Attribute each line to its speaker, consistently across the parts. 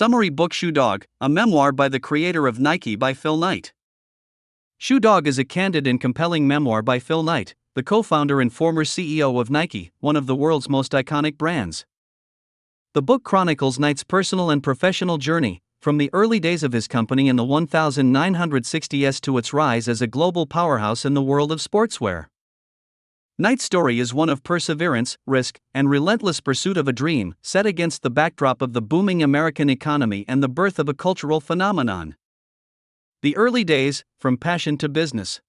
Speaker 1: Summary book Shoe Dog, a memoir by the creator of Nike by Phil Knight. Shoe Dog is a candid and compelling memoir by Phil Knight, the co-founder and former CEO of Nike, one of the world's most iconic brands. The book chronicles Knight's personal and professional journey, from the early days of his company in the 1960s to its rise as a global powerhouse in the world of sportswear. Knight's story is one of perseverance, risk, and relentless pursuit of a dream, set against the backdrop of the booming American economy and the birth of a cultural phenomenon. The early days, from passion to business.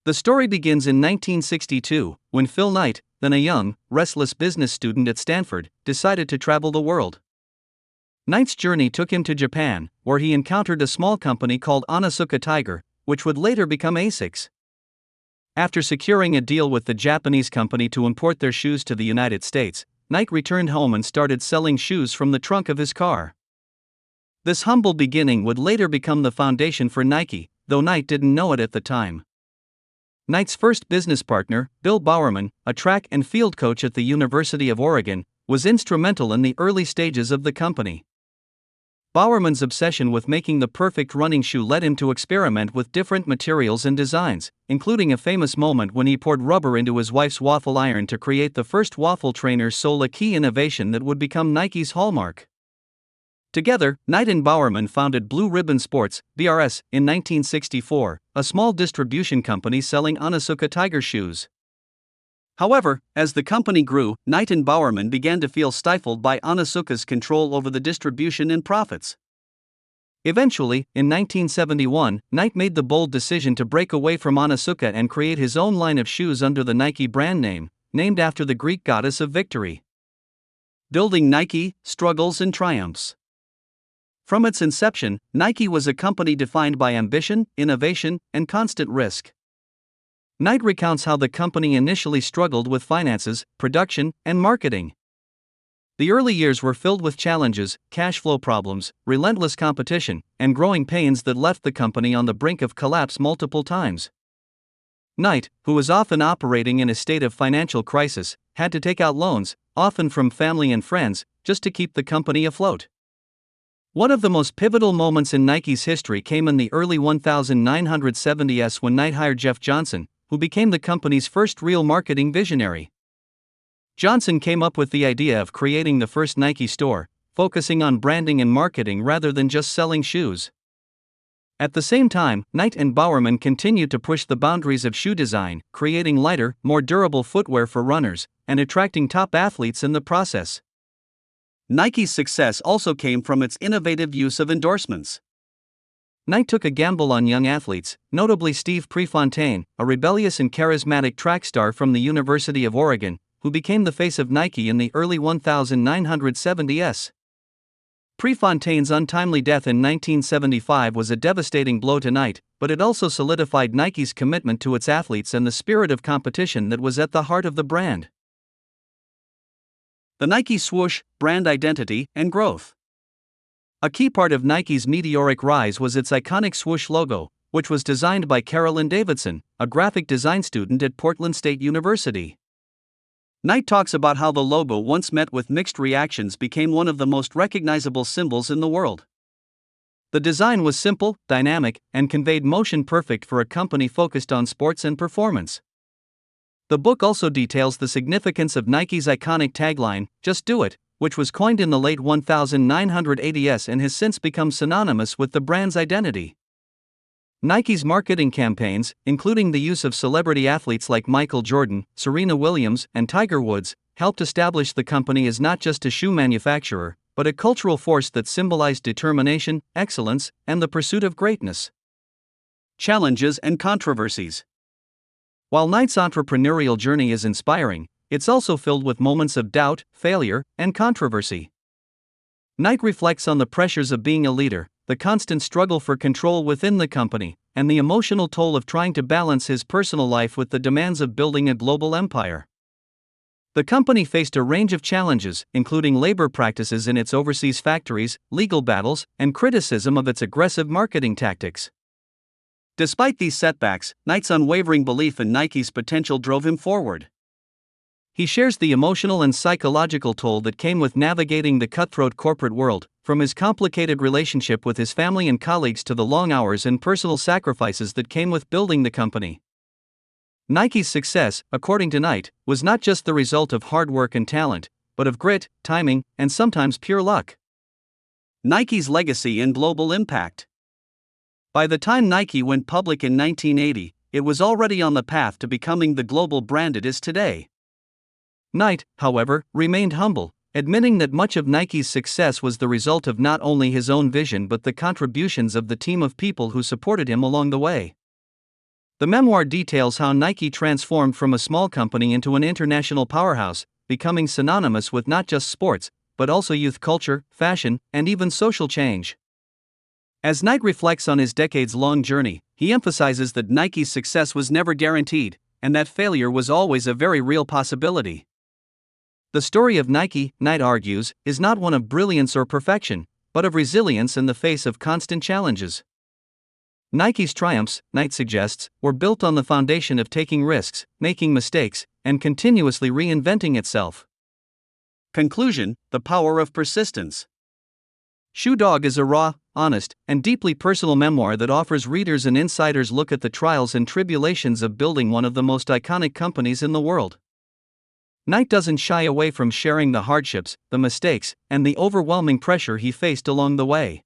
Speaker 1: The story begins in 1962, when Phil Knight, then a young, restless business student at Stanford, decided to travel the world. Knight's journey took him to Japan, where he encountered a small company called Onitsuka Tiger, which would later become ASICS. After securing a deal with the Japanese company to import their shoes to the United States, Knight returned home and started selling shoes from the trunk of his car. This humble beginning would later become the foundation for Nike, though Knight didn't know it at the time. Knight's first business partner, Bill Bowerman, a track and field coach at the University of Oregon, was instrumental in the early stages of the company. Bowerman's obsession with making the perfect running shoe led him to experiment with different materials and designs, including a famous moment when he poured rubber into his wife's waffle iron to create the first waffle trainer sole, a key innovation that would become Nike's hallmark. Together, Knight and Bowerman founded Blue Ribbon Sports, BRS, in 1964, a small distribution company selling Onitsuka Tiger shoes. However, as the company grew, Knight and Bowerman began to feel stifled by Onitsuka's control over the distribution and profits. Eventually, in 1971, Knight made the bold decision to break away from Onitsuka and create his own line of shoes under the Nike brand name, named after the Greek goddess of victory. Building Nike, Struggles and Triumphs. From its inception, Nike was a company defined by ambition, innovation, and constant risk. Knight recounts how the company initially struggled with finances, production, and marketing. The early years were filled with challenges, cash flow problems, relentless competition, and growing pains that left the company on the brink of collapse multiple times. Knight, who was often operating in a state of financial crisis, had to take out loans, often from family and friends, just to keep the company afloat. One of the most pivotal moments in Nike's history came in the early 1970s when Knight hired Jeff Johnson, who became the company's first real marketing visionary. Johnson came up with the idea of creating the first Nike store, focusing on branding and marketing rather than just selling shoes. At the same time, Knight and Bowerman continued to push the boundaries of shoe design, creating lighter, more durable footwear for runners, and attracting top athletes in the process. Nike's success also came from its innovative use of endorsements. Knight took a gamble on young athletes, notably Steve Prefontaine, a rebellious and charismatic track star from the University of Oregon, who became the face of Nike in the early 1970s. Prefontaine's untimely death in 1975 was a devastating blow to Knight, but it also solidified Nike's commitment to its athletes and the spirit of competition that was at the heart of the brand. The Nike swoosh, brand identity, and growth. A key part of Nike's meteoric rise was its iconic swoosh logo, which was designed by Carolyn Davidson, a graphic design student at Portland State University. Knight talks about how the logo, once met with mixed reactions, became one of the most recognizable symbols in the world. The design was simple, dynamic, and conveyed motion perfect for a company focused on sports and performance. The book also details the significance of Nike's iconic tagline, "Just Do It," which was coined in the late 1980s and has since become synonymous with the brand's identity. Nike's marketing campaigns, including the use of celebrity athletes like Michael Jordan, Serena Williams, and Tiger Woods, helped establish the company as not just a shoe manufacturer, but a cultural force that symbolized determination, excellence, and the pursuit of greatness. Challenges and controversies. While Knight's entrepreneurial journey is inspiring, it's also filled with moments of doubt, failure, and controversy. Knight reflects on the pressures of being a leader, the constant struggle for control within the company, and the emotional toll of trying to balance his personal life with the demands of building a global empire. The company faced a range of challenges, including labor practices in its overseas factories, legal battles, and criticism of its aggressive marketing tactics. Despite these setbacks, Knight's unwavering belief in Nike's potential drove him forward. He shares the emotional and psychological toll that came with navigating the cutthroat corporate world, from his complicated relationship with his family and colleagues to the long hours and personal sacrifices that came with building the company. Nike's success, according to Knight, was not just the result of hard work and talent, but of grit, timing, and sometimes pure luck. Nike's legacy and global impact. By the time Nike went public in 1980, it was already on the path to becoming the global brand it is today. Knight, however, remained humble, admitting that much of Nike's success was the result of not only his own vision but the contributions of the team of people who supported him along the way. The memoir details how Nike transformed from a small company into an international powerhouse, becoming synonymous with not just sports, but also youth culture, fashion, and even social change. As Knight reflects on his decades-long journey, he emphasizes that Nike's success was never guaranteed, and that failure was always a very real possibility. The story of Nike, Knight argues, is not one of brilliance or perfection, but of resilience in the face of constant challenges. Nike's triumphs, Knight suggests, were built on the foundation of taking risks, making mistakes, and continuously reinventing itself. Conclusion: the power of persistence. Shoe Dog is a raw, honest, and deeply personal memoir that offers readers an insider's look at the trials and tribulations of building one of the most iconic companies in the world. Knight doesn't shy away from sharing the hardships, the mistakes, and the overwhelming pressure he faced along the way.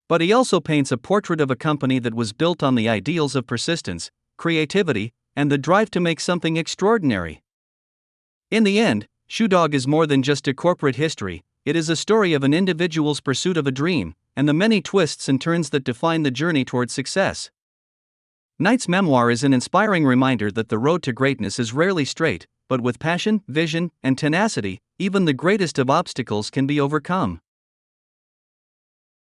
Speaker 1: But he also paints a portrait of a company that was built on the ideals of persistence, creativity, and the drive to make something extraordinary. In the end, Shoe Dog is more than just a corporate history, it is a story of an individual's pursuit of a dream, and the many twists and turns that define the journey toward success. Knight's memoir is an inspiring reminder that the road to greatness is rarely straight, but with passion, vision, and tenacity, even the greatest of obstacles can be overcome.